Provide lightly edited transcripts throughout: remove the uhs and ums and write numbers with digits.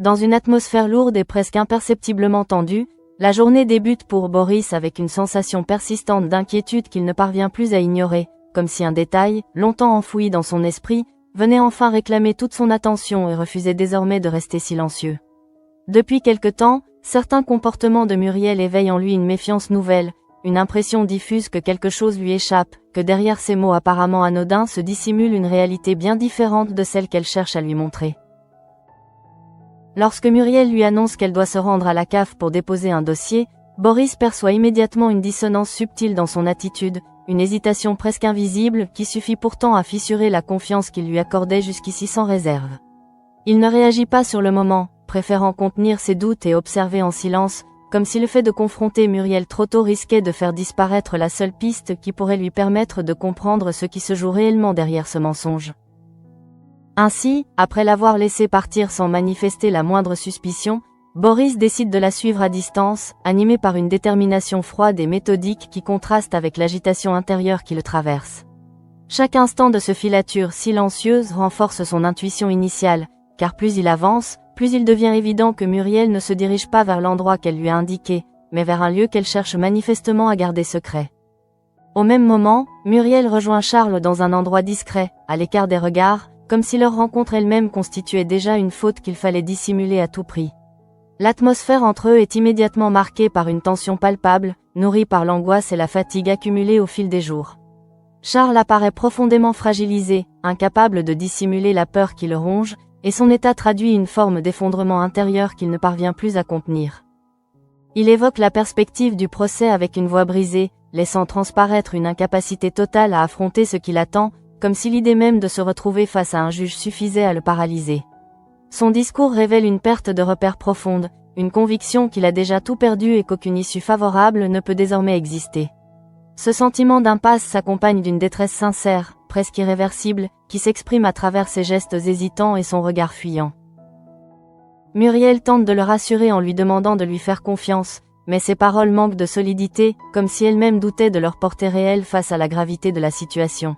Dans une atmosphère lourde et presque imperceptiblement tendue, la journée débute pour Boris avec une sensation persistante d'inquiétude qu'il ne parvient plus à ignorer, comme si un détail, longtemps enfoui dans son esprit, venait enfin réclamer toute son attention et refusait désormais de rester silencieux. Depuis quelque temps, certains comportements de Muriel éveillent en lui une méfiance nouvelle, une impression diffuse que quelque chose lui échappe, que derrière ces mots apparemment anodins se dissimule une réalité bien différente de celle qu'elle cherche à lui montrer. Lorsque Muriel lui annonce qu'elle doit se rendre à la CAF pour déposer un dossier, Boris perçoit immédiatement une dissonance subtile dans son attitude, une hésitation presque invisible qui suffit pourtant à fissurer la confiance qu'il lui accordait jusqu'ici sans réserve. Il ne réagit pas sur le moment, préférant contenir ses doutes et observer en silence, comme si le fait de confronter Muriel trop tôt risquait de faire disparaître la seule piste qui pourrait lui permettre de comprendre ce qui se joue réellement derrière ce mensonge. Ainsi, après l'avoir laissé partir sans manifester la moindre suspicion, Boris décide de la suivre à distance, animé par une détermination froide et méthodique qui contraste avec l'agitation intérieure qui le traverse. Chaque instant de ce filature silencieuse renforce son intuition initiale, car plus il avance, plus il devient évident que Muriel ne se dirige pas vers l'endroit qu'elle lui a indiqué, mais vers un lieu qu'elle cherche manifestement à garder secret. Au même moment, Muriel rejoint Charles dans un endroit discret, à l'écart des regards, comme si leur rencontre elle-même constituait déjà une faute qu'il fallait dissimuler à tout prix. L'atmosphère entre eux est immédiatement marquée par une tension palpable, nourrie par l'angoisse et la fatigue accumulée au fil des jours. Charles apparaît profondément fragilisé, incapable de dissimuler la peur qui le ronge, et son état traduit une forme d'effondrement intérieur qu'il ne parvient plus à contenir. Il évoque la perspective du procès avec une voix brisée, laissant transparaître une incapacité totale à affronter ce qui l'attend, comme si l'idée même de se retrouver face à un juge suffisait à le paralyser. Son discours révèle une perte de repères profonde, une conviction qu'il a déjà tout perdu et qu'aucune issue favorable ne peut désormais exister. Ce sentiment d'impasse s'accompagne d'une détresse sincère, presque irréversible, qui s'exprime à travers ses gestes hésitants et son regard fuyant. Muriel tente de le rassurer en lui demandant de lui faire confiance, mais ses paroles manquent de solidité, comme si elle-même doutait de leur portée réelle face à la gravité de la situation.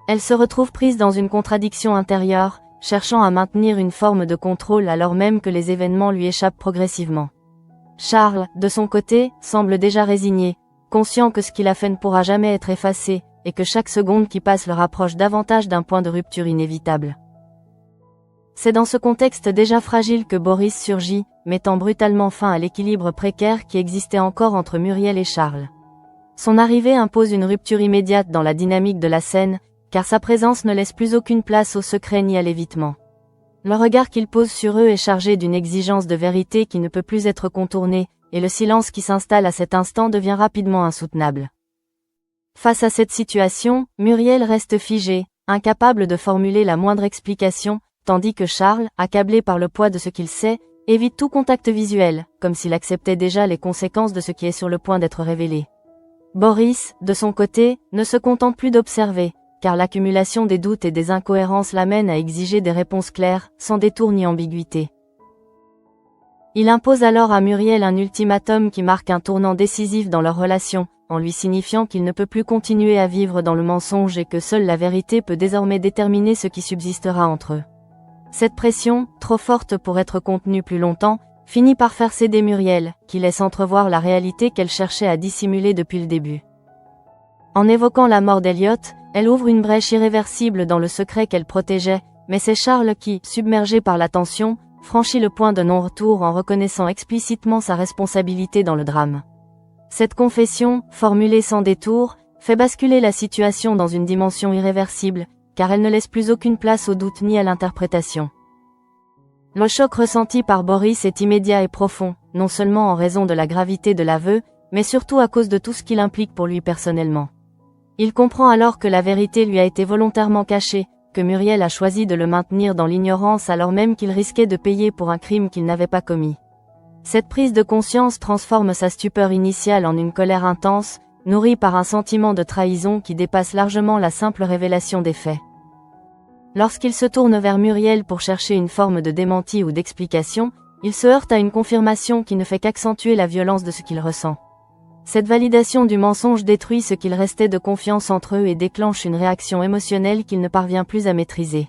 Elle se retrouve prise dans une contradiction intérieure, cherchant à maintenir une forme de contrôle alors même que les événements lui échappent progressivement. Charles, de son côté, semble déjà résigné, conscient que ce qu'il a fait ne pourra jamais être effacé, et que chaque seconde qui passe le rapproche davantage d'un point de rupture inévitable. C'est dans ce contexte déjà fragile que Boris surgit, mettant brutalement fin à l'équilibre précaire qui existait encore entre Muriel et Charles. Son arrivée impose une rupture immédiate dans la dynamique de la scène, car sa présence ne laisse plus aucune place au secret ni à l'évitement. Le regard qu'il pose sur eux est chargé d'une exigence de vérité qui ne peut plus être contournée, et le silence qui s'installe à cet instant devient rapidement insoutenable. Face à cette situation, Muriel reste figée, incapable de formuler la moindre explication, tandis que Charles, accablé par le poids de ce qu'il sait, évite tout contact visuel, comme s'il acceptait déjà les conséquences de ce qui est sur le point d'être révélé. Boris, de son côté, ne se contente plus d'observer, car l'accumulation des doutes et des incohérences l'amène à exiger des réponses claires, sans détour ni ambiguïté. Il impose alors à Muriel un ultimatum qui marque un tournant décisif dans leur relation, en lui signifiant qu'il ne peut plus continuer à vivre dans le mensonge et que seule la vérité peut désormais déterminer ce qui subsistera entre eux. Cette pression, trop forte pour être contenue plus longtemps, finit par faire céder Muriel, qui laisse entrevoir la réalité qu'elle cherchait à dissimuler depuis le début. En évoquant la mort d'Elliot, elle ouvre une brèche irréversible dans le secret qu'elle protégeait, mais c'est Charles qui, submergé par la tension, franchit le point de non-retour en reconnaissant explicitement sa responsabilité dans le drame. Cette confession, formulée sans détour, fait basculer la situation dans une dimension irréversible, car elle ne laisse plus aucune place au doute ni à l'interprétation. Le choc ressenti par Boris est immédiat et profond, non seulement en raison de la gravité de l'aveu, mais surtout à cause de tout ce qu'il implique pour lui personnellement. Il comprend alors que la vérité lui a été volontairement cachée, que Muriel a choisi de le maintenir dans l'ignorance alors même qu'il risquait de payer pour un crime qu'il n'avait pas commis. Cette prise de conscience transforme sa stupeur initiale en une colère intense, nourrie par un sentiment de trahison qui dépasse largement la simple révélation des faits. Lorsqu'il se tourne vers Muriel pour chercher une forme de démenti ou d'explication, il se heurte à une confirmation qui ne fait qu'accentuer la violence de ce qu'il ressent. Cette validation du mensonge détruit ce qu'il restait de confiance entre eux et déclenche une réaction émotionnelle qu'il ne parvient plus à maîtriser.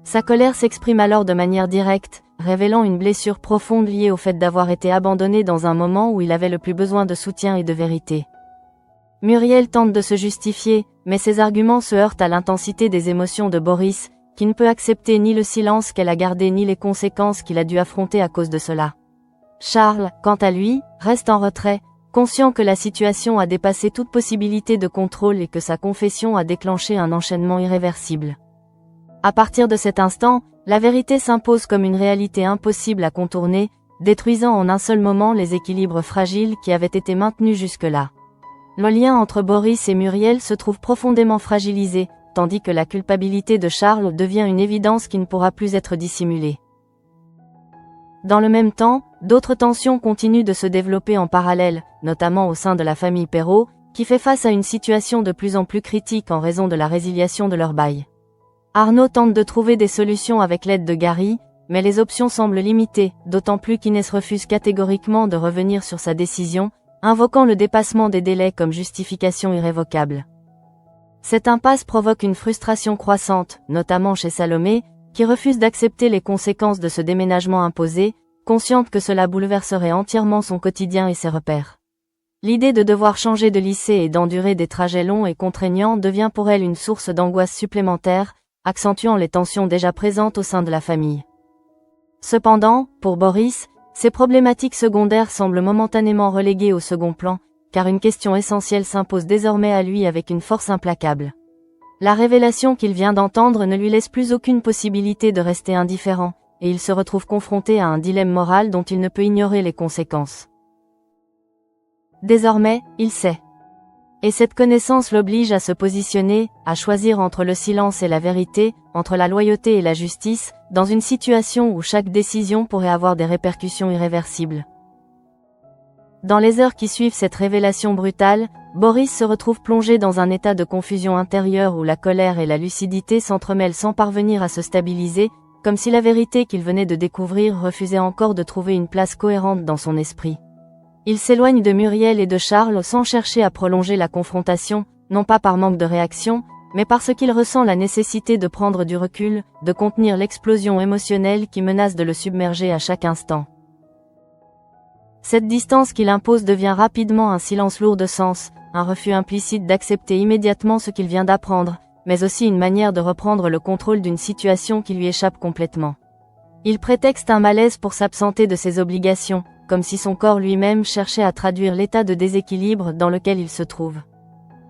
Sa colère s'exprime alors de manière directe, révélant une blessure profonde liée au fait d'avoir été abandonné dans un moment où il avait le plus besoin de soutien et de vérité. Muriel tente de se justifier, mais ses arguments se heurtent à l'intensité des émotions de Boris, qui ne peut accepter ni le silence qu'elle a gardé ni les conséquences qu'il a dû affronter à cause de cela. Charles, quant à lui, reste en retrait, conscient que la situation a dépassé toute possibilité de contrôle et que sa confession a déclenché un enchaînement irréversible. À partir de cet instant, la vérité s'impose comme une réalité impossible à contourner, détruisant en un seul moment les équilibres fragiles qui avaient été maintenus jusque-là. Le lien entre Boris et Muriel se trouve profondément fragilisé, tandis que la culpabilité de Charles devient une évidence qui ne pourra plus être dissimulée. Dans le même temps, d'autres tensions continuent de se développer en parallèle, notamment au sein de la famille Perrault, qui fait face à une situation de plus en plus critique en raison de la résiliation de leur bail. Arnaud tente de trouver des solutions avec l'aide de Gary, mais les options semblent limitées, d'autant plus qu'Inès refuse catégoriquement de revenir sur sa décision, invoquant le dépassement des délais comme justification irrévocable. Cette impasse provoque une frustration croissante, notamment chez Salomé, qui refuse d'accepter les conséquences de ce déménagement imposé, consciente que cela bouleverserait entièrement son quotidien et ses repères. L'idée de devoir changer de lycée et d'endurer des trajets longs et contraignants devient pour elle une source d'angoisse supplémentaire, accentuant les tensions déjà présentes au sein de la famille. Cependant, pour Boris, ces problématiques secondaires semblent momentanément reléguées au second plan, car une question essentielle s'impose désormais à lui avec une force implacable. La révélation qu'il vient d'entendre ne lui laisse plus aucune possibilité de rester indifférent, et il se retrouve confronté à un dilemme moral dont il ne peut ignorer les conséquences. Désormais, il sait. Et cette connaissance l'oblige à se positionner, à choisir entre le silence et la vérité, entre la loyauté et la justice, dans une situation où chaque décision pourrait avoir des répercussions irréversibles. Dans les heures qui suivent cette révélation brutale, Boris se retrouve plongé dans un état de confusion intérieure où la colère et la lucidité s'entremêlent sans parvenir à se stabiliser, comme si la vérité qu'il venait de découvrir refusait encore de trouver une place cohérente dans son esprit. Il s'éloigne de Muriel et de Charles sans chercher à prolonger la confrontation, non pas par manque de réaction, mais parce qu'il ressent la nécessité de prendre du recul, de contenir l'explosion émotionnelle qui menace de le submerger à chaque instant. Cette distance qu'il impose devient rapidement un silence lourd de sens, un refus implicite d'accepter immédiatement ce qu'il vient d'apprendre, mais aussi une manière de reprendre le contrôle d'une situation qui lui échappe complètement. Il prétexte un malaise pour s'absenter de ses obligations, comme si son corps lui-même cherchait à traduire l'état de déséquilibre dans lequel il se trouve.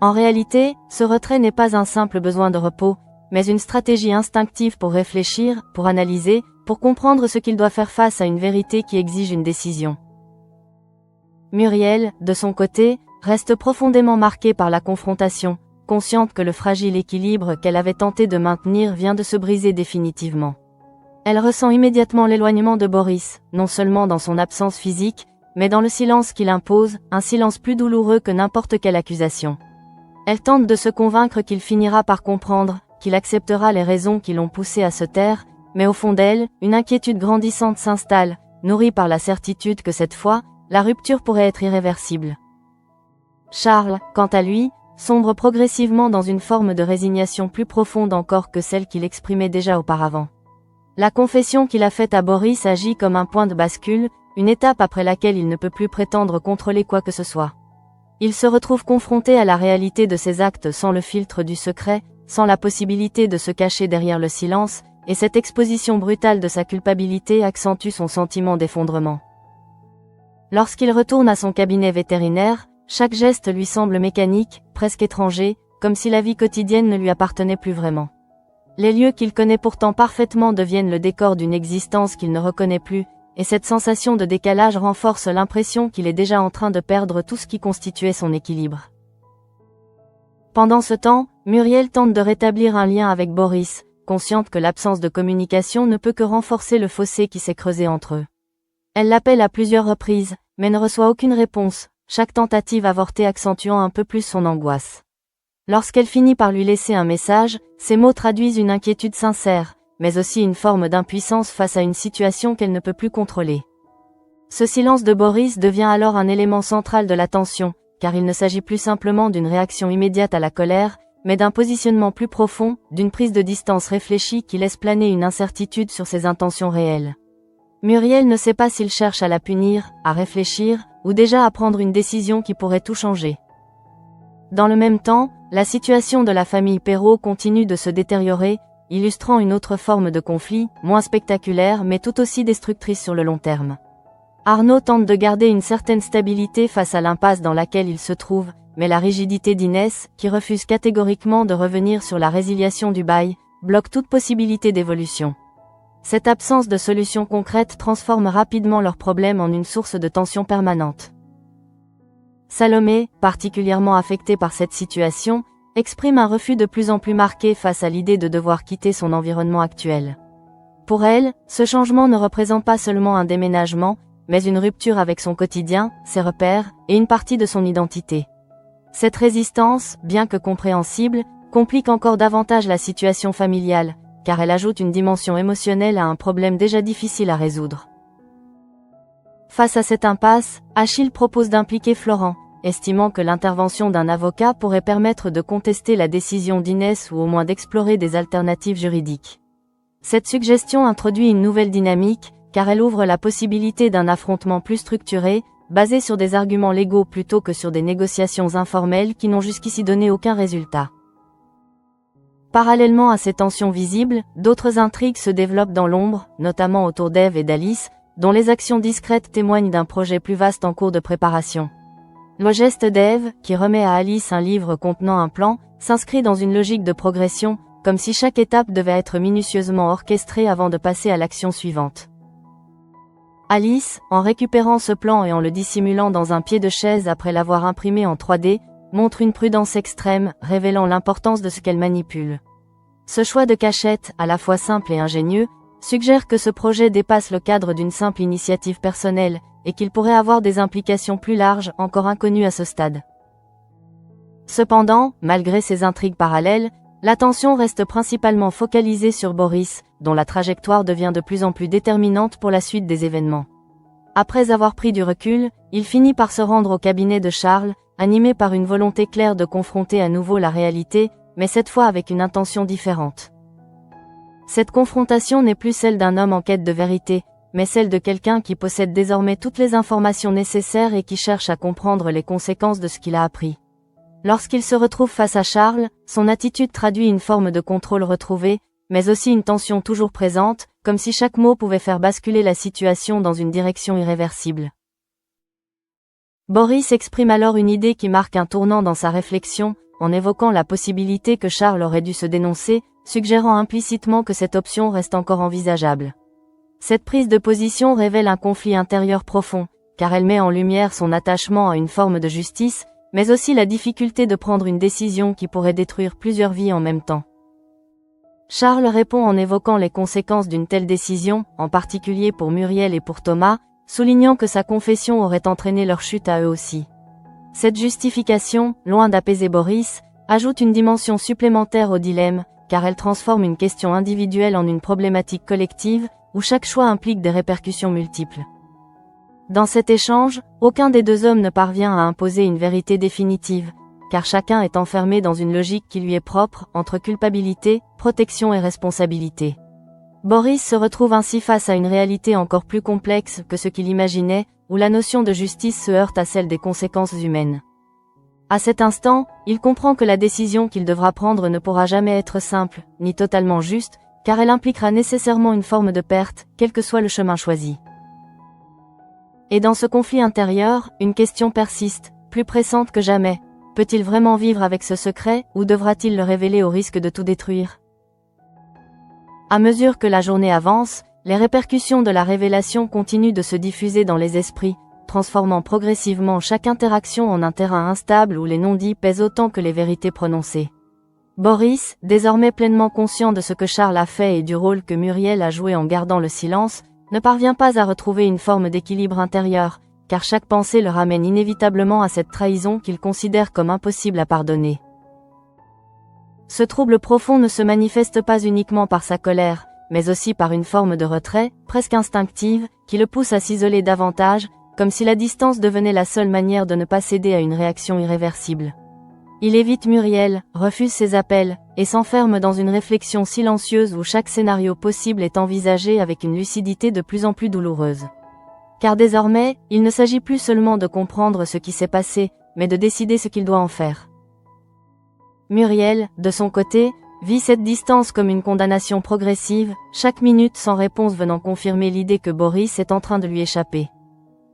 En réalité, ce retrait n'est pas un simple besoin de repos, mais une stratégie instinctive pour réfléchir, pour analyser, pour comprendre ce qu'il doit faire face à une vérité qui exige une décision. Muriel, de son côté, reste profondément marquée par la confrontation, consciente que le fragile équilibre qu'elle avait tenté de maintenir vient de se briser définitivement. Elle ressent immédiatement l'éloignement de Boris, non seulement dans son absence physique, mais dans le silence qu'il impose, un silence plus douloureux que n'importe quelle accusation. Elle tente de se convaincre qu'il finira par comprendre, qu'il acceptera les raisons qui l'ont poussé à se taire, mais au fond d'elle, une inquiétude grandissante s'installe, nourrie par la certitude que cette fois, la rupture pourrait être irréversible. Charles, quant à lui, sombre progressivement dans une forme de résignation plus profonde encore que celle qu'il exprimait déjà auparavant. La confession qu'il a faite à Boris agit comme un point de bascule, une étape après laquelle il ne peut plus prétendre contrôler quoi que ce soit. Il se retrouve confronté à la réalité de ses actes sans le filtre du secret, sans la possibilité de se cacher derrière le silence, et cette exposition brutale de sa culpabilité accentue son sentiment d'effondrement. Lorsqu'il retourne à son cabinet vétérinaire, chaque geste lui semble mécanique, presque étranger, comme si la vie quotidienne ne lui appartenait plus vraiment. Les lieux qu'il connaît pourtant parfaitement deviennent le décor d'une existence qu'il ne reconnaît plus, et cette sensation de décalage renforce l'impression qu'il est déjà en train de perdre tout ce qui constituait son équilibre. Pendant ce temps, Muriel tente de rétablir un lien avec Boris, consciente que l'absence de communication ne peut que renforcer le fossé qui s'est creusé entre eux. Elle l'appelle à plusieurs reprises, mais ne reçoit aucune réponse, chaque tentative avortée accentuant un peu plus son angoisse. Lorsqu'elle finit par lui laisser un message, ses mots traduisent une inquiétude sincère, mais aussi une forme d'impuissance face à une situation qu'elle ne peut plus contrôler. Ce silence de Boris devient alors un élément central de la tension, car il ne s'agit plus simplement d'une réaction immédiate à la colère, mais d'un positionnement plus profond, d'une prise de distance réfléchie qui laisse planer une incertitude sur ses intentions réelles. Muriel ne sait pas s'il cherche à la punir, à réfléchir, ou déjà à prendre une décision qui pourrait tout changer. Dans le même temps, la situation de la famille Perrault continue de se détériorer, illustrant une autre forme de conflit, moins spectaculaire mais tout aussi destructrice sur le long terme. Arnaud tente de garder une certaine stabilité face à l'impasse dans laquelle il se trouve, mais la rigidité d'Inès, qui refuse catégoriquement de revenir sur la résiliation du bail, bloque toute possibilité d'évolution. Cette absence de solution concrète transforme rapidement leurs problèmes en une source de tension permanente. Salomé, particulièrement affectée par cette situation, exprime un refus de plus en plus marqué face à l'idée de devoir quitter son environnement actuel. Pour elle, ce changement ne représente pas seulement un déménagement, mais une rupture avec son quotidien, ses repères, et une partie de son identité. Cette résistance, bien que compréhensible, complique encore davantage la situation familiale, car elle ajoute une dimension émotionnelle à un problème déjà difficile à résoudre. Face à cette impasse, Achille propose d'impliquer Florent, estimant que l'intervention d'un avocat pourrait permettre de contester la décision d'Inès ou au moins d'explorer des alternatives juridiques. Cette suggestion introduit une nouvelle dynamique, car elle ouvre la possibilité d'un affrontement plus structuré, basé sur des arguments légaux plutôt que sur des négociations informelles qui n'ont jusqu'ici donné aucun résultat. Parallèlement à ces tensions visibles, d'autres intrigues se développent dans l'ombre, notamment autour d'Ève et d'Alice, dont les actions discrètes témoignent d'un projet plus vaste en cours de préparation. Le geste d'Ève, qui remet à Alice un livre contenant un plan, s'inscrit dans une logique de progression, comme si chaque étape devait être minutieusement orchestrée avant de passer à l'action suivante. Alice, en récupérant ce plan et en le dissimulant dans un pied de chaise après l'avoir imprimé en 3D, montre une prudence extrême, révélant l'importance de ce qu'elle manipule. Ce choix de cachette, à la fois simple et ingénieux, suggère que ce projet dépasse le cadre d'une simple initiative personnelle, et qu'il pourrait avoir des implications plus larges, encore inconnues à ce stade. Cependant, malgré ces intrigues parallèles, l'attention reste principalement focalisée sur Boris, dont la trajectoire devient de plus en plus déterminante pour la suite des événements. Après avoir pris du recul, il finit par se rendre au cabinet de Charles, animé par une volonté claire de confronter à nouveau la réalité, mais cette fois avec une intention différente. Cette confrontation n'est plus celle d'un homme en quête de vérité, mais celle de quelqu'un qui possède désormais toutes les informations nécessaires et qui cherche à comprendre les conséquences de ce qu'il a appris. Lorsqu'il se retrouve face à Charles, son attitude traduit une forme de contrôle retrouvé, mais aussi une tension toujours présente, comme si chaque mot pouvait faire basculer la situation dans une direction irréversible. Boris exprime alors une idée qui marque un tournant dans sa réflexion, en évoquant la possibilité que Charles aurait dû se dénoncer, suggérant implicitement que cette option reste encore envisageable. Cette prise de position révèle un conflit intérieur profond, car elle met en lumière son attachement à une forme de justice, mais aussi la difficulté de prendre une décision qui pourrait détruire plusieurs vies en même temps. Charles répond en évoquant les conséquences d'une telle décision, en particulier pour Muriel et pour Thomas, soulignant que sa confession aurait entraîné leur chute à eux aussi. Cette justification, loin d'apaiser Boris, ajoute une dimension supplémentaire au dilemme, car elle transforme une question individuelle en une problématique collective, où chaque choix implique des répercussions multiples. Dans cet échange, aucun des deux hommes ne parvient à imposer une vérité définitive, car chacun est enfermé dans une logique qui lui est propre, entre culpabilité, protection et responsabilité. Boris se retrouve ainsi face à une réalité encore plus complexe que ce qu'il imaginait, où la notion de justice se heurte à celle des conséquences humaines. À cet instant, il comprend que la décision qu'il devra prendre ne pourra jamais être simple, ni totalement juste, car elle impliquera nécessairement une forme de perte, quel que soit le chemin choisi. Et dans ce conflit intérieur, une question persiste, plus pressante que jamais. Peut-il vraiment vivre avec ce secret, ou devra-t-il le révéler au risque de tout détruire ? À mesure que la journée avance, les répercussions de la révélation continuent de se diffuser dans les esprits, transformant progressivement chaque interaction en un terrain instable où les non-dits pèsent autant que les vérités prononcées. Boris, désormais pleinement conscient de ce que Charles a fait et du rôle que Muriel a joué en gardant le silence, ne parvient pas à retrouver une forme d'équilibre intérieur, car chaque pensée le ramène inévitablement à cette trahison qu'il considère comme impossible à pardonner. Ce trouble profond ne se manifeste pas uniquement par sa colère, mais aussi par une forme de retrait, presque instinctive, qui le pousse à s'isoler davantage, comme si la distance devenait la seule manière de ne pas céder à une réaction irréversible. Il évite Muriel, refuse ses appels, et s'enferme dans une réflexion silencieuse où chaque scénario possible est envisagé avec une lucidité de plus en plus douloureuse. Car désormais, il ne s'agit plus seulement de comprendre ce qui s'est passé, mais de décider ce qu'il doit en faire. Muriel, de son côté, vit cette distance comme une condamnation progressive, chaque minute sans réponse venant confirmer l'idée que Boris est en train de lui échapper.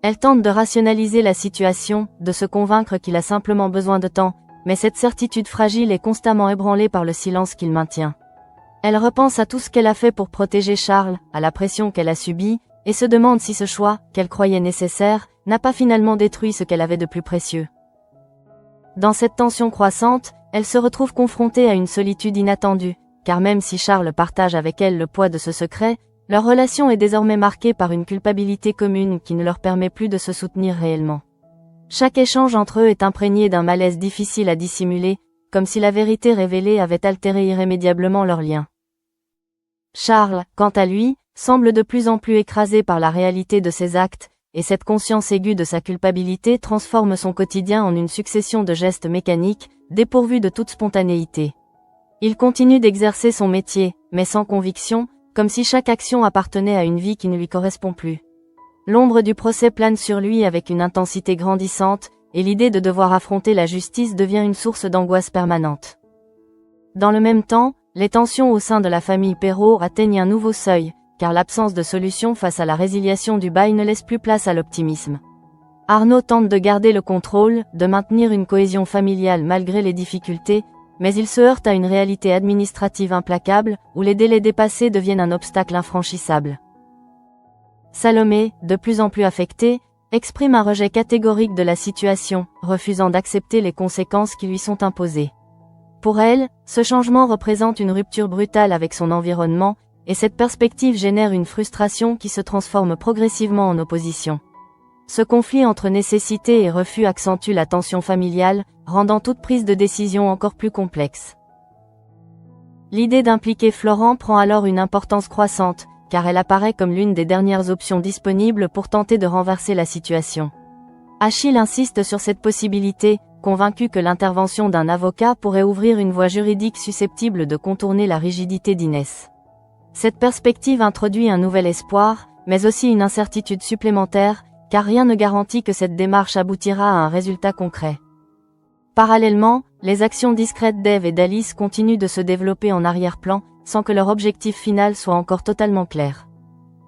Elle tente de rationaliser la situation, de se convaincre qu'il a simplement besoin de temps, mais cette certitude fragile est constamment ébranlée par le silence qu'il maintient. Elle repense à tout ce qu'elle a fait pour protéger Charles, à la pression qu'elle a subie, et se demande si ce choix, qu'elle croyait nécessaire, n'a pas finalement détruit ce qu'elle avait de plus précieux. Dans cette tension croissante, elle se retrouve confrontée à une solitude inattendue, car même si Charles partage avec elle le poids de ce secret, leur relation est désormais marquée par une culpabilité commune qui ne leur permet plus de se soutenir réellement. Chaque échange entre eux est imprégné d'un malaise difficile à dissimuler, comme si la vérité révélée avait altéré irrémédiablement leur lien. Charles, quant à lui, semble de plus en plus écrasé par la réalité de ses actes, et cette conscience aiguë de sa culpabilité transforme son quotidien en une succession de gestes mécaniques, dépourvus de toute spontanéité. Il continue d'exercer son métier, mais sans conviction, comme si chaque action appartenait à une vie qui ne lui correspond plus. L'ombre du procès plane sur lui avec une intensité grandissante, et l'idée de devoir affronter la justice devient une source d'angoisse permanente. Dans le même temps, les tensions au sein de la famille Perrault atteignent un nouveau seuil, car l'absence de solution face à la résiliation du bail ne laisse plus place à l'optimisme. Arnaud tente de garder le contrôle, de maintenir une cohésion familiale malgré les difficultés, mais il se heurte à une réalité administrative implacable, où les délais dépassés deviennent un obstacle infranchissable. Salomé, de plus en plus affectée, exprime un rejet catégorique de la situation, refusant d'accepter les conséquences qui lui sont imposées. Pour elle, ce changement représente une rupture brutale avec son environnement, et cette perspective génère une frustration qui se transforme progressivement en opposition. Ce conflit entre nécessité et refus accentue la tension familiale, rendant toute prise de décision encore plus complexe. L'idée d'impliquer Florent prend alors une importance croissante, car elle apparaît comme l'une des dernières options disponibles pour tenter de renverser la situation. Achille insiste sur cette possibilité, convaincu que l'intervention d'un avocat pourrait ouvrir une voie juridique susceptible de contourner la rigidité d'Inès. Cette perspective introduit un nouvel espoir, mais aussi une incertitude supplémentaire, car rien ne garantit que cette démarche aboutira à un résultat concret. Parallèlement, les actions discrètes d'Ève et d'Alice continuent de se développer en arrière-plan, sans que leur objectif final soit encore totalement clair.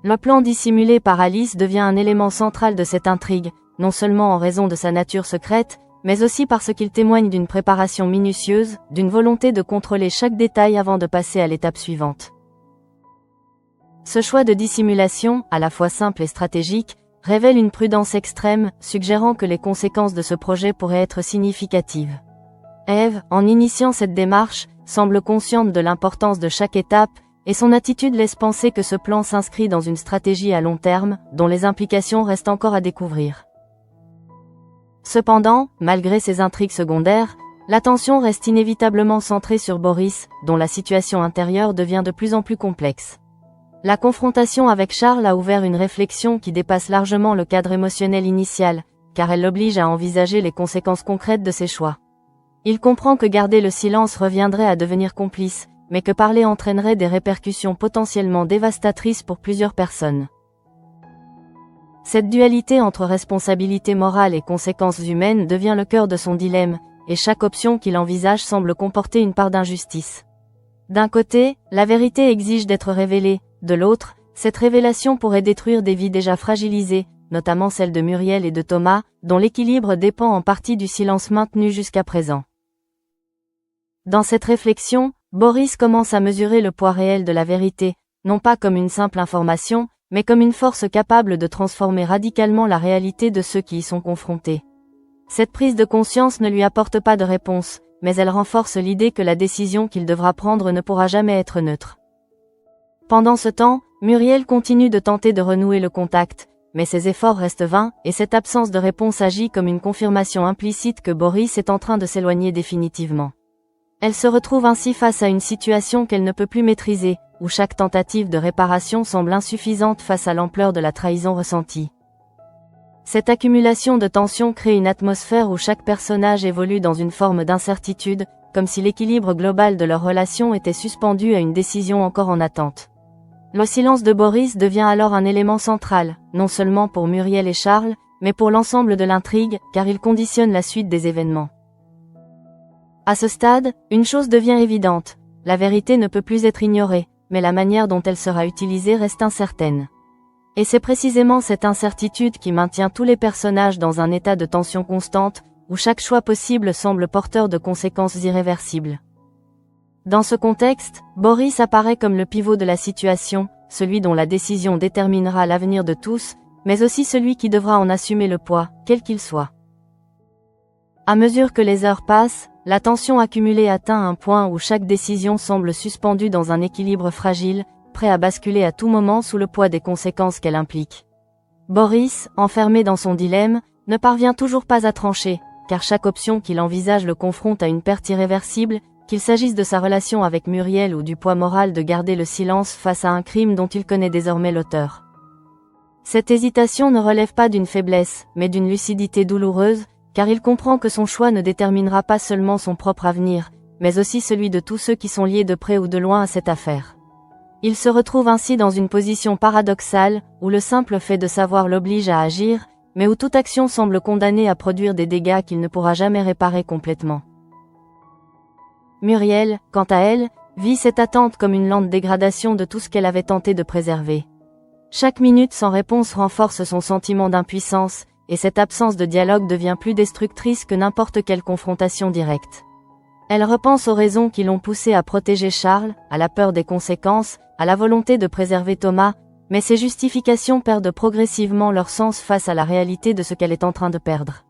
Le plan dissimulé par Alice devient un élément central de cette intrigue, non seulement en raison de sa nature secrète, mais aussi parce qu'il témoigne d'une préparation minutieuse, d'une volonté de contrôler chaque détail avant de passer à l'étape suivante. Ce choix de dissimulation, à la fois simple et stratégique, révèle une prudence extrême, suggérant que les conséquences de ce projet pourraient être significatives. Ève, en initiant cette démarche, semble consciente de l'importance de chaque étape, et son attitude laisse penser que ce plan s'inscrit dans une stratégie à long terme, dont les implications restent encore à découvrir. Cependant, malgré ces intrigues secondaires, l'attention reste inévitablement centrée sur Boris, dont la situation intérieure devient de plus en plus complexe. La confrontation avec Charles a ouvert une réflexion qui dépasse largement le cadre émotionnel initial, car elle l'oblige à envisager les conséquences concrètes de ses choix. Il comprend que garder le silence reviendrait à devenir complice, mais que parler entraînerait des répercussions potentiellement dévastatrices pour plusieurs personnes. Cette dualité entre responsabilité morale et conséquences humaines devient le cœur de son dilemme, et chaque option qu'il envisage semble comporter une part d'injustice. D'un côté, la vérité exige d'être révélée, de l'autre, cette révélation pourrait détruire des vies déjà fragilisées, notamment celles de Muriel et de Thomas, dont l'équilibre dépend en partie du silence maintenu jusqu'à présent. Dans cette réflexion, Boris commence à mesurer le poids réel de la vérité, non pas comme une simple information, mais comme une force capable de transformer radicalement la réalité de ceux qui y sont confrontés. Cette prise de conscience ne lui apporte pas de réponse, mais elle renforce l'idée que la décision qu'il devra prendre ne pourra jamais être neutre. Pendant ce temps, Muriel continue de tenter de renouer le contact, mais ses efforts restent vains, et cette absence de réponse agit comme une confirmation implicite que Boris est en train de s'éloigner définitivement. Elle se retrouve ainsi face à une situation qu'elle ne peut plus maîtriser, où chaque tentative de réparation semble insuffisante face à l'ampleur de la trahison ressentie. Cette accumulation de tensions crée une atmosphère où chaque personnage évolue dans une forme d'incertitude, comme si l'équilibre global de leur relation était suspendu à une décision encore en attente. Le silence de Boris devient alors un élément central, non seulement pour Muriel et Charles, mais pour l'ensemble de l'intrigue, car il conditionne la suite des événements. À ce stade, une chose devient évidente, la vérité ne peut plus être ignorée, mais la manière dont elle sera utilisée reste incertaine. Et c'est précisément cette incertitude qui maintient tous les personnages dans un état de tension constante, où chaque choix possible semble porteur de conséquences irréversibles. Dans ce contexte, Boris apparaît comme le pivot de la situation, celui dont la décision déterminera l'avenir de tous, mais aussi celui qui devra en assumer le poids, quel qu'il soit. À mesure que les heures passent, la tension accumulée atteint un point où chaque décision semble suspendue dans un équilibre fragile, prêt à basculer à tout moment sous le poids des conséquences qu'elle implique. Boris, enfermé dans son dilemme, ne parvient toujours pas à trancher, car chaque option qu'il envisage le confronte à une perte irréversible, qu'il s'agisse de sa relation avec Muriel ou du poids moral de garder le silence face à un crime dont il connaît désormais l'auteur. Cette hésitation ne relève pas d'une faiblesse, mais d'une lucidité douloureuse, car il comprend que son choix ne déterminera pas seulement son propre avenir, mais aussi celui de tous ceux qui sont liés de près ou de loin à cette affaire. Il se retrouve ainsi dans une position paradoxale, où le simple fait de savoir l'oblige à agir, mais où toute action semble condamnée à produire des dégâts qu'il ne pourra jamais réparer complètement. Muriel, quant à elle, vit cette attente comme une lente dégradation de tout ce qu'elle avait tenté de préserver. Chaque minute sans réponse renforce son sentiment d'impuissance, et cette absence de dialogue devient plus destructrice que n'importe quelle confrontation directe. Elle repense aux raisons qui l'ont poussée à protéger Charles, à la peur des conséquences, à la volonté de préserver Thomas, mais ces justifications perdent progressivement leur sens face à la réalité de ce qu'elle est en train de perdre.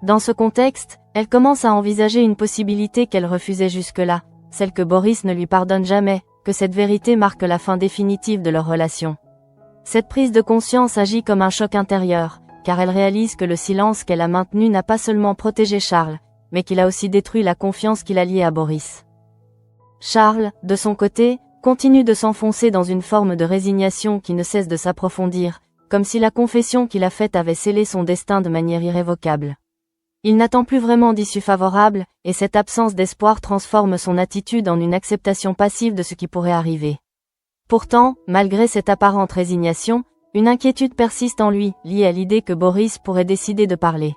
Dans ce contexte, elle commence à envisager une possibilité qu'elle refusait jusque-là, celle que Boris ne lui pardonne jamais, que cette vérité marque la fin définitive de leur relation. Cette prise de conscience agit comme un choc intérieur, car elle réalise que le silence qu'elle a maintenu n'a pas seulement protégé Charles, mais qu'il a aussi détruit la confiance qu'il a liée à Boris. Charles, de son côté, continue de s'enfoncer dans une forme de résignation qui ne cesse de s'approfondir, comme si la confession qu'il a faite avait scellé son destin de manière irrévocable. Il n'attend plus vraiment d'issue favorable, et cette absence d'espoir transforme son attitude en une acceptation passive de ce qui pourrait arriver. Pourtant, malgré cette apparente résignation, une inquiétude persiste en lui, liée à l'idée que Boris pourrait décider de parler.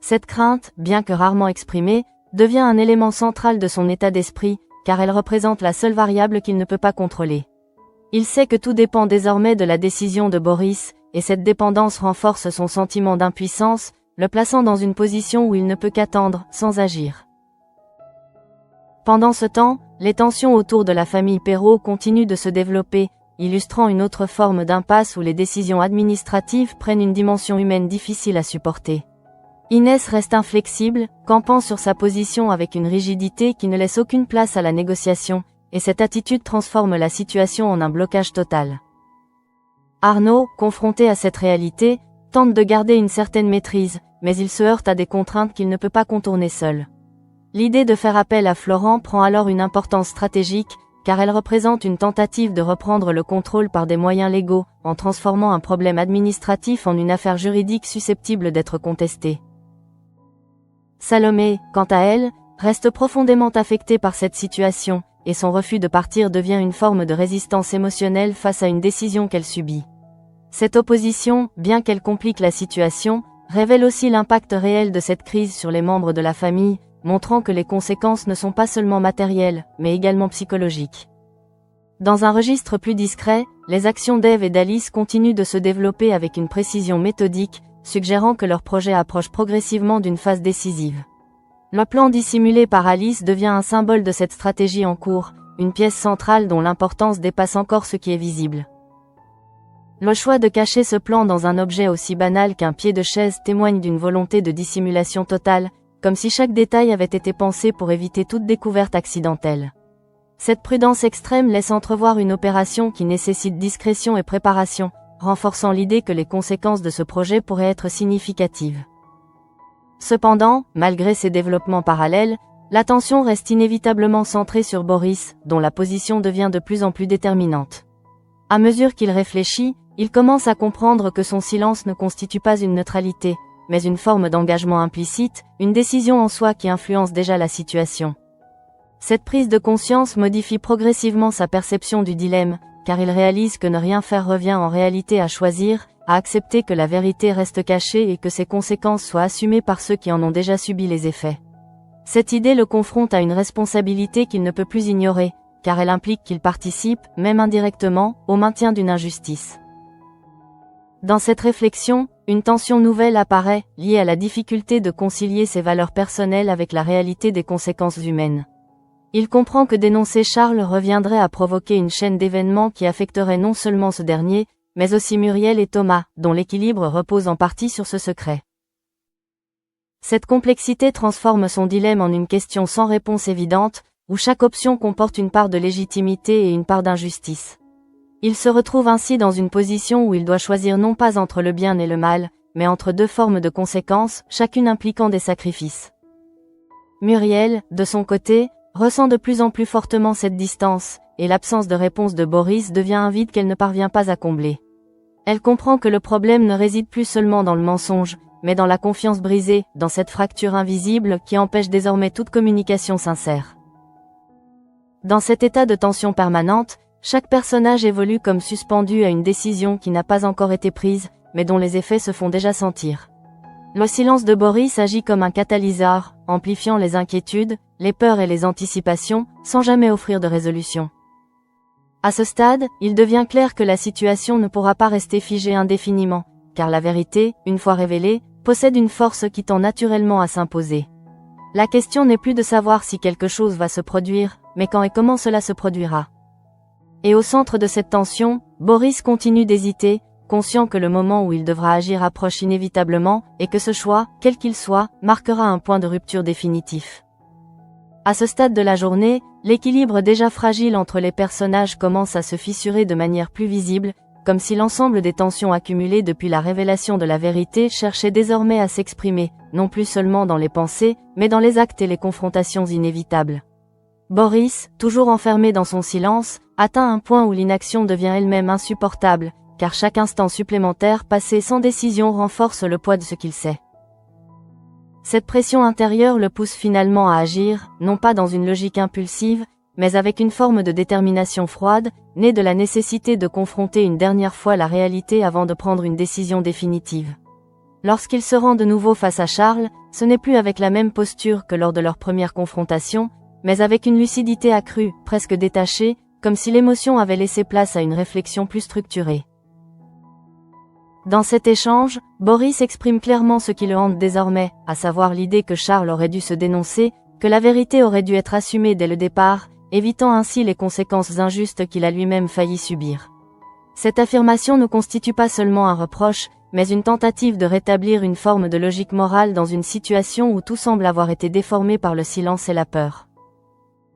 Cette crainte, bien que rarement exprimée, devient un élément central de son état d'esprit, car elle représente la seule variable qu'il ne peut pas contrôler. Il sait que tout dépend désormais de la décision de Boris, et cette dépendance renforce son sentiment d'impuissance, le plaçant dans une position où il ne peut qu'attendre, sans agir. Pendant ce temps, les tensions autour de la famille Perrault continuent de se développer, illustrant une autre forme d'impasse où les décisions administratives prennent une dimension humaine difficile à supporter. Inès reste inflexible, campant sur sa position avec une rigidité qui ne laisse aucune place à la négociation, et cette attitude transforme la situation en un blocage total. Arnaud, confronté à cette réalité, tente de garder une certaine maîtrise, mais il se heurte à des contraintes qu'il ne peut pas contourner seul. L'idée de faire appel à Florent prend alors une importance stratégique, car elle représente une tentative de reprendre le contrôle par des moyens légaux, en transformant un problème administratif en une affaire juridique susceptible d'être contestée. Salomé, quant à elle, reste profondément affectée par cette situation, et son refus de partir devient une forme de résistance émotionnelle face à une décision qu'elle subit. Cette opposition, bien qu'elle complique la situation, révèle aussi l'impact réel de cette crise sur les membres de la famille, montrant que les conséquences ne sont pas seulement matérielles, mais également psychologiques. Dans un registre plus discret, les actions d'Ève et d'Alice continuent de se développer avec une précision méthodique, suggérant que leur projet approche progressivement d'une phase décisive. Le plan dissimulé par Alice devient un symbole de cette stratégie en cours, une pièce centrale dont l'importance dépasse encore ce qui est visible. Le choix de cacher ce plan dans un objet aussi banal qu'un pied de chaise témoigne d'une volonté de dissimulation totale, comme si chaque détail avait été pensé pour éviter toute découverte accidentelle. Cette prudence extrême laisse entrevoir une opération qui nécessite discrétion et préparation, renforçant l'idée que les conséquences de ce projet pourraient être significatives. Cependant, malgré ces développements parallèles, l'attention reste inévitablement centrée sur Boris, dont la position devient de plus en plus déterminante. À mesure qu'il réfléchit, il commence à comprendre que son silence ne constitue pas une neutralité, mais une forme d'engagement implicite, une décision en soi qui influence déjà la situation. Cette prise de conscience modifie progressivement sa perception du dilemme, car il réalise que ne rien faire revient en réalité à choisir, à accepter que la vérité reste cachée et que ses conséquences soient assumées par ceux qui en ont déjà subi les effets. Cette idée le confronte à une responsabilité qu'il ne peut plus ignorer, car elle implique qu'il participe, même indirectement, au maintien d'une injustice. Dans cette réflexion, une tension nouvelle apparaît, liée à la difficulté de concilier ses valeurs personnelles avec la réalité des conséquences humaines. Il comprend que dénoncer Charles reviendrait à provoquer une chaîne d'événements qui affecterait non seulement ce dernier, mais aussi Muriel et Thomas, dont l'équilibre repose en partie sur ce secret. Cette complexité transforme son dilemme en une question sans réponse évidente, où chaque option comporte une part de légitimité et une part d'injustice. Il se retrouve ainsi dans une position où il doit choisir non pas entre le bien et le mal, mais entre deux formes de conséquences, chacune impliquant des sacrifices. Muriel, de son côté, ressent de plus en plus fortement cette distance, et l'absence de réponse de Boris devient un vide qu'elle ne parvient pas à combler. Elle comprend que le problème ne réside plus seulement dans le mensonge, mais dans la confiance brisée, dans cette fracture invisible qui empêche désormais toute communication sincère. Dans cet état de tension permanente, chaque personnage évolue comme suspendu à une décision qui n'a pas encore été prise, mais dont les effets se font déjà sentir. Le silence de Boris agit comme un catalyseur, amplifiant les inquiétudes, les peurs et les anticipations, sans jamais offrir de résolution. À ce stade, il devient clair que la situation ne pourra pas rester figée indéfiniment, car la vérité, une fois révélée, possède une force qui tend naturellement à s'imposer. La question n'est plus de savoir si quelque chose va se produire, mais quand et comment cela se produira. Et au centre de cette tension, Boris continue d'hésiter, conscient que le moment où il devra agir approche inévitablement, et que ce choix, quel qu'il soit, marquera un point de rupture définitif. À ce stade de la journée, l'équilibre déjà fragile entre les personnages commence à se fissurer de manière plus visible, comme si l'ensemble des tensions accumulées depuis la révélation de la vérité cherchait désormais à s'exprimer, non plus seulement dans les pensées, mais dans les actes et les confrontations inévitables. Boris, toujours enfermé dans son silence, atteint un point où l'inaction devient elle-même insupportable, car chaque instant supplémentaire passé sans décision renforce le poids de ce qu'il sait. Cette pression intérieure le pousse finalement à agir, non pas dans une logique impulsive, mais avec une forme de détermination froide, née de la nécessité de confronter une dernière fois la réalité avant de prendre une décision définitive. Lorsqu'il se rend de nouveau face à Charles, ce n'est plus avec la même posture que lors de leur première confrontation, mais avec une lucidité accrue, presque détachée, comme si l'émotion avait laissé place à une réflexion plus structurée. Dans cet échange, Boris exprime clairement ce qui le hante désormais, à savoir l'idée que Charles aurait dû se dénoncer, que la vérité aurait dû être assumée dès le départ, évitant ainsi les conséquences injustes qu'il a lui-même failli subir. Cette affirmation ne constitue pas seulement un reproche, mais une tentative de rétablir une forme de logique morale dans une situation où tout semble avoir été déformé par le silence et la peur.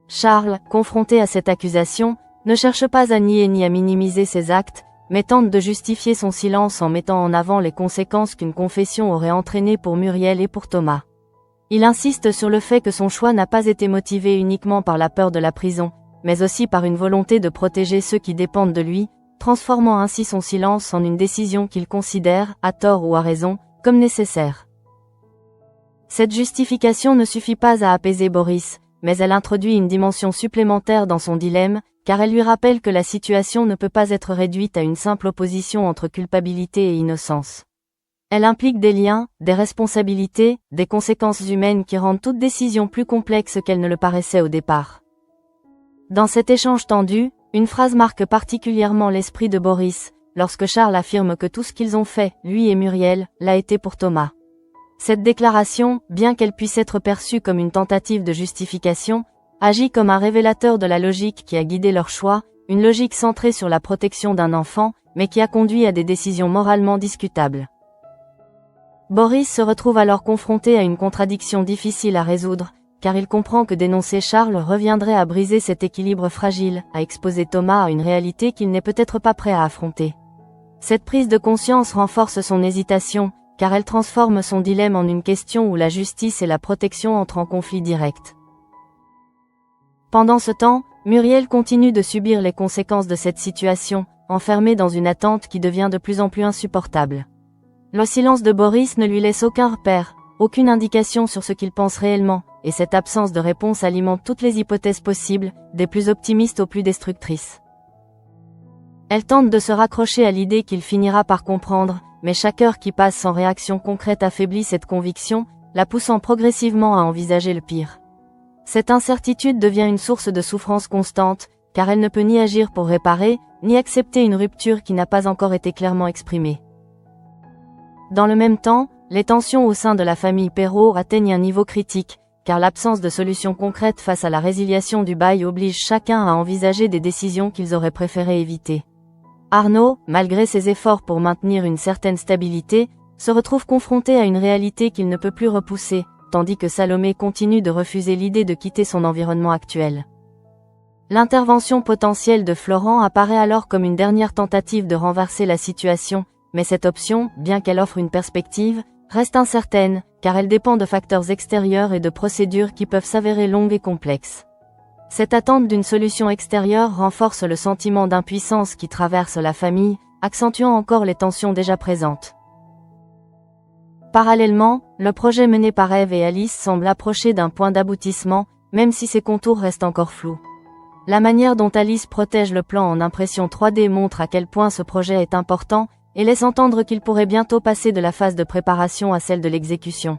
Charles, confronté à cette accusation, ne cherche pas à nier ni à minimiser ses actes, mais tente de justifier son silence en mettant en avant les conséquences qu'une confession aurait entraînées pour Muriel et pour Thomas. Il insiste sur le fait que son choix n'a pas été motivé uniquement par la peur de la prison, mais aussi par une volonté de protéger ceux qui dépendent de lui, transformant ainsi son silence en une décision qu'il considère, à tort ou à raison, comme nécessaire. Cette justification ne suffit pas à apaiser Boris, mais elle introduit une dimension supplémentaire dans son dilemme, car elle lui rappelle que la situation ne peut pas être réduite à une simple opposition entre culpabilité et innocence. Elle implique des liens, des responsabilités, des conséquences humaines qui rendent toute décision plus complexe qu'elle ne le paraissait au départ. Dans cet échange tendu, une phrase marque particulièrement l'esprit de Boris, lorsque Charles affirme que tout ce qu'ils ont fait, lui et Muriel, l'a été pour Thomas. Cette déclaration, bien qu'elle puisse être perçue comme une tentative de justification, agit comme un révélateur de la logique qui a guidé leur choix, une logique centrée sur la protection d'un enfant, mais qui a conduit à des décisions moralement discutables. Boris se retrouve alors confronté à une contradiction difficile à résoudre, car il comprend que dénoncer Charles reviendrait à briser cet équilibre fragile, à exposer Thomas à une réalité qu'il n'est peut-être pas prêt à affronter. Cette prise de conscience renforce son hésitation, car elle transforme son dilemme en une question où la justice et la protection entrent en conflit direct. Pendant ce temps, Muriel continue de subir les conséquences de cette situation, enfermée dans une attente qui devient de plus en plus insupportable. Le silence de Boris ne lui laisse aucun repère, aucune indication sur ce qu'il pense réellement, et cette absence de réponse alimente toutes les hypothèses possibles, des plus optimistes aux plus destructrices. Elle tente de se raccrocher à l'idée qu'il finira par comprendre, mais chaque heure qui passe sans réaction concrète affaiblit cette conviction, la poussant progressivement à envisager le pire. Cette incertitude devient une source de souffrance constante, car elle ne peut ni agir pour réparer, ni accepter une rupture qui n'a pas encore été clairement exprimée. Dans le même temps, les tensions au sein de la famille Perrault atteignent un niveau critique, car l'absence de solution concrète face à la résiliation du bail oblige chacun à envisager des décisions qu'ils auraient préféré éviter. Arnaud, malgré ses efforts pour maintenir une certaine stabilité, se retrouve confronté à une réalité qu'il ne peut plus repousser, tandis que Salomé continue de refuser l'idée de quitter son environnement actuel. L'intervention potentielle de Florent apparaît alors comme une dernière tentative de renverser la situation, mais cette option, bien qu'elle offre une perspective, reste incertaine, car elle dépend de facteurs extérieurs et de procédures qui peuvent s'avérer longues et complexes. Cette attente d'une solution extérieure renforce le sentiment d'impuissance qui traverse la famille, accentuant encore les tensions déjà présentes. Parallèlement, le projet mené par Ève et Alice semble approcher d'un point d'aboutissement, même si ses contours restent encore flous. La manière dont Alice protège le plan en impression 3D montre à quel point ce projet est important, et laisse entendre qu'il pourrait bientôt passer de la phase de préparation à celle de l'exécution.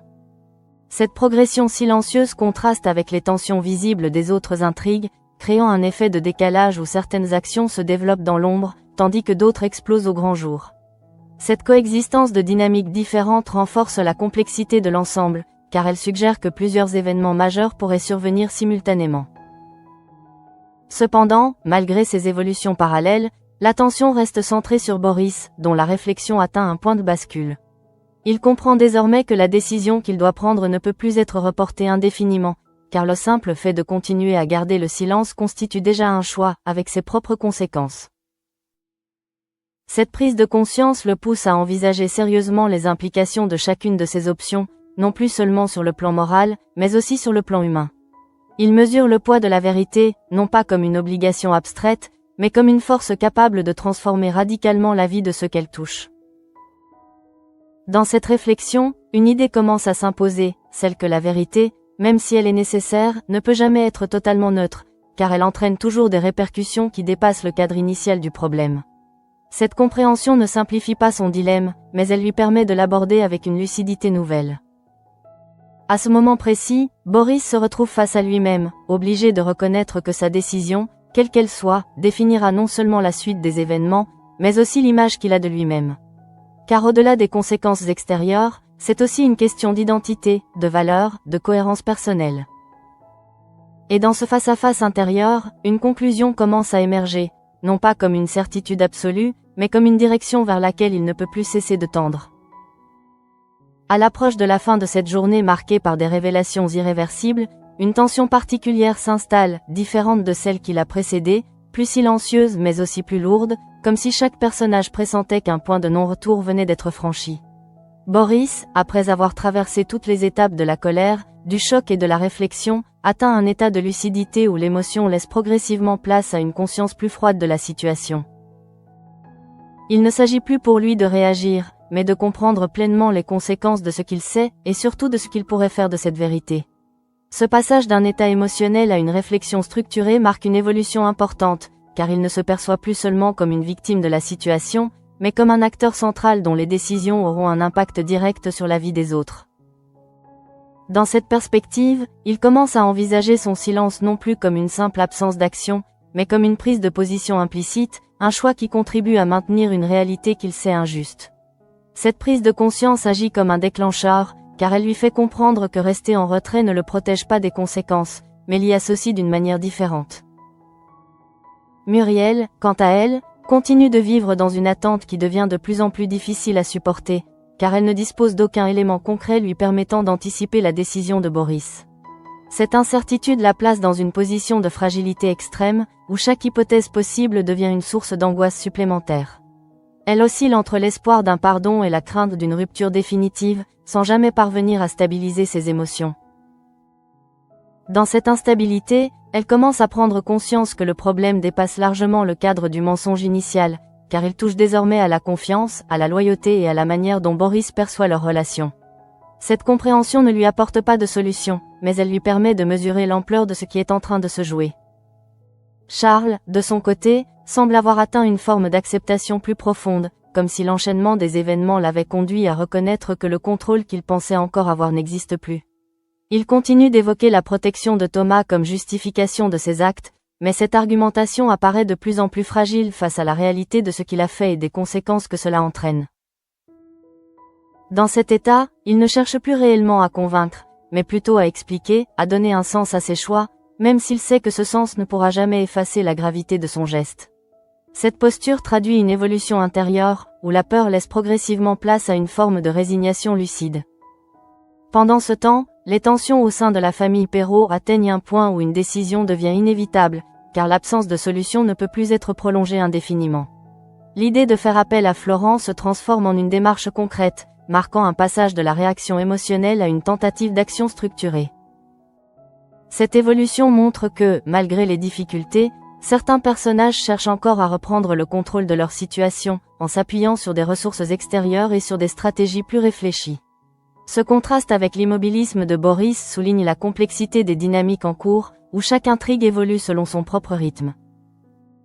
Cette progression silencieuse contraste avec les tensions visibles des autres intrigues, créant un effet de décalage où certaines actions se développent dans l'ombre, tandis que d'autres explosent au grand jour. Cette coexistence de dynamiques différentes renforce la complexité de l'ensemble, car elle suggère que plusieurs événements majeurs pourraient survenir simultanément. Cependant, malgré ces évolutions parallèles, l'attention reste centrée sur Boris, dont la réflexion atteint un point de bascule. Il comprend désormais que la décision qu'il doit prendre ne peut plus être reportée indéfiniment, car le simple fait de continuer à garder le silence constitue déjà un choix, avec ses propres conséquences. Cette prise de conscience le pousse à envisager sérieusement les implications de chacune de ses options, non plus seulement sur le plan moral, mais aussi sur le plan humain. Il mesure le poids de la vérité, non pas comme une obligation abstraite, mais comme une force capable de transformer radicalement la vie de ceux qu'elle touche. Dans cette réflexion, une idée commence à s'imposer, celle que la vérité, même si elle est nécessaire, ne peut jamais être totalement neutre, car elle entraîne toujours des répercussions qui dépassent le cadre initial du problème. Cette compréhension ne simplifie pas son dilemme, mais elle lui permet de l'aborder avec une lucidité nouvelle. À ce moment précis, Boris se retrouve face à lui-même, obligé de reconnaître que sa décision, quelle qu'elle soit, définira non seulement la suite des événements, mais aussi l'image qu'il a de lui-même. Car au-delà des conséquences extérieures, c'est aussi une question d'identité, de valeur, de cohérence personnelle. Et dans ce face-à-face intérieur, une conclusion commence à émerger, non pas comme une certitude absolue, mais comme une direction vers laquelle il ne peut plus cesser de tendre. À l'approche de la fin de cette journée marquée par des révélations irréversibles, une tension particulière s'installe, différente de celle qui l'a précédée, plus silencieuse mais aussi plus lourde, comme si chaque personnage pressentait qu'un point de non-retour venait d'être franchi. Boris, après avoir traversé toutes les étapes de la colère, du choc et de la réflexion, atteint un état de lucidité où l'émotion laisse progressivement place à une conscience plus froide de la situation. Il ne s'agit plus pour lui de réagir, mais de comprendre pleinement les conséquences de ce qu'il sait, et surtout de ce qu'il pourrait faire de cette vérité. Ce passage d'un état émotionnel à une réflexion structurée marque une évolution importante, car il ne se perçoit plus seulement comme une victime de la situation, mais comme un acteur central dont les décisions auront un impact direct sur la vie des autres. Dans cette perspective, il commence à envisager son silence non plus comme une simple absence d'action, mais comme une prise de position implicite, un choix qui contribue à maintenir une réalité qu'il sait injuste. Cette prise de conscience agit comme un déclencheur, car elle lui fait comprendre que rester en retrait ne le protège pas des conséquences, mais l'y associe d'une manière différente. Muriel, quant à elle, continue de vivre dans une attente qui devient de plus en plus difficile à supporter, car elle ne dispose d'aucun élément concret lui permettant d'anticiper la décision de Boris. Cette incertitude la place dans une position de fragilité extrême, où chaque hypothèse possible devient une source d'angoisse supplémentaire. Elle oscille entre l'espoir d'un pardon et la crainte d'une rupture définitive, sans jamais parvenir à stabiliser ses émotions. Dans cette instabilité, elle commence à prendre conscience que le problème dépasse largement le cadre du mensonge initial, car il touche désormais à la confiance, à la loyauté et à la manière dont Boris perçoit leur relation. Cette compréhension ne lui apporte pas de solution, mais elle lui permet de mesurer l'ampleur de ce qui est en train de se jouer. Charles, de son côté, semble avoir atteint une forme d'acceptation plus profonde, comme si l'enchaînement des événements l'avait conduit à reconnaître que le contrôle qu'il pensait encore avoir n'existe plus. Il continue d'évoquer la protection de Thomas comme justification de ses actes, mais cette argumentation apparaît de plus en plus fragile face à la réalité de ce qu'il a fait et des conséquences que cela entraîne. Dans cet état, il ne cherche plus réellement à convaincre, mais plutôt à expliquer, à donner un sens à ses choix, même s'il sait que ce sens ne pourra jamais effacer la gravité de son geste. Cette posture traduit une évolution intérieure, où la peur laisse progressivement place à une forme de résignation lucide. Pendant ce temps, les tensions au sein de la famille Perrault atteignent un point où une décision devient inévitable, car l'absence de solution ne peut plus être prolongée indéfiniment. L'idée de faire appel à Florent se transforme en une démarche concrète, marquant un passage de la réaction émotionnelle à une tentative d'action structurée. Cette évolution montre que, malgré les difficultés, certains personnages cherchent encore à reprendre le contrôle de leur situation, en s'appuyant sur des ressources extérieures et sur des stratégies plus réfléchies. Ce contraste avec l'immobilisme de Boris souligne la complexité des dynamiques en cours, où chaque intrigue évolue selon son propre rythme.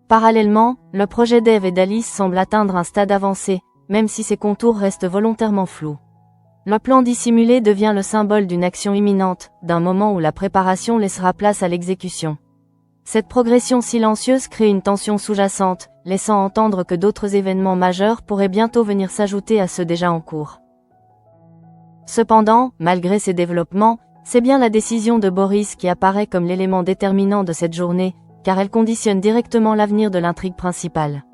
Parallèlement, le projet d'Eve et d'Alice semble atteindre un stade avancé, même si ses contours restent volontairement flous. Le plan dissimulé devient le symbole d'une action imminente, d'un moment où la préparation laissera place à l'exécution. Cette progression silencieuse crée une tension sous-jacente, laissant entendre que d'autres événements majeurs pourraient bientôt venir s'ajouter à ceux déjà en cours. Cependant, malgré ces développements, c'est bien la décision de Boris qui apparaît comme l'élément déterminant de cette journée, car elle conditionne directement l'avenir de l'intrigue principale.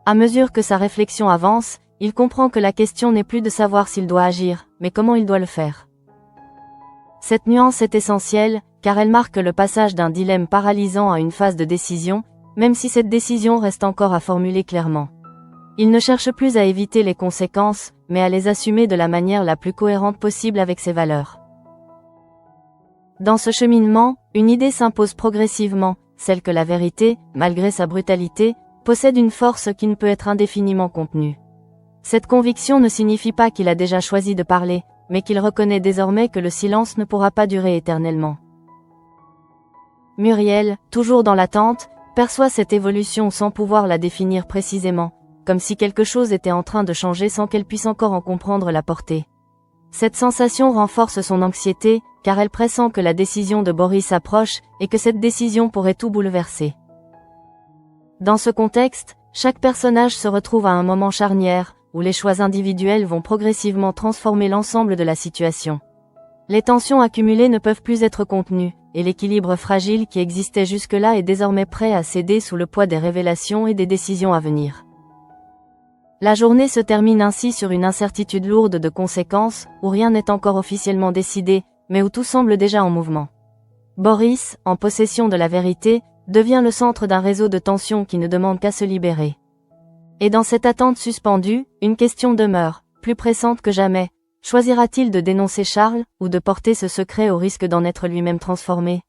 À mesure que sa réflexion avance, il comprend que la question n'est plus de savoir s'il doit agir, mais comment il doit le faire. Cette nuance est essentielle, car elle marque le passage d'un dilemme paralysant à une phase de décision, même si cette décision reste encore à formuler clairement. Il ne cherche plus à éviter les conséquences, mais à les assumer de la manière la plus cohérente possible avec ses valeurs. Dans ce cheminement, une idée s'impose progressivement, celle que la vérité, malgré sa brutalité, possède une force qui ne peut être indéfiniment contenue. Cette conviction ne signifie pas qu'il a déjà choisi de parler, mais qu'il reconnaît désormais que le silence ne pourra pas durer éternellement. Muriel, toujours dans l'attente, perçoit cette évolution sans pouvoir la définir précisément, comme si quelque chose était en train de changer sans qu'elle puisse encore en comprendre la portée. Cette sensation renforce son anxiété, car elle pressent que la décision de Boris approche, et que cette décision pourrait tout bouleverser. Dans ce contexte, chaque personnage se retrouve à un moment charnière, où les choix individuels vont progressivement transformer l'ensemble de la situation. Les tensions accumulées ne peuvent plus être contenues, et l'équilibre fragile qui existait jusque-là est désormais prêt à céder sous le poids des révélations et des décisions à venir. La journée se termine ainsi sur une incertitude lourde de conséquences, où rien n'est encore officiellement décidé, mais où tout semble déjà en mouvement. Boris, en possession de la vérité, devient le centre d'un réseau de tensions qui ne demande qu'à se libérer. Et dans cette attente suspendue, une question demeure, plus pressante que jamais. Choisira-t-il de dénoncer Charles, ou de porter ce secret au risque d'en être lui-même transformé ?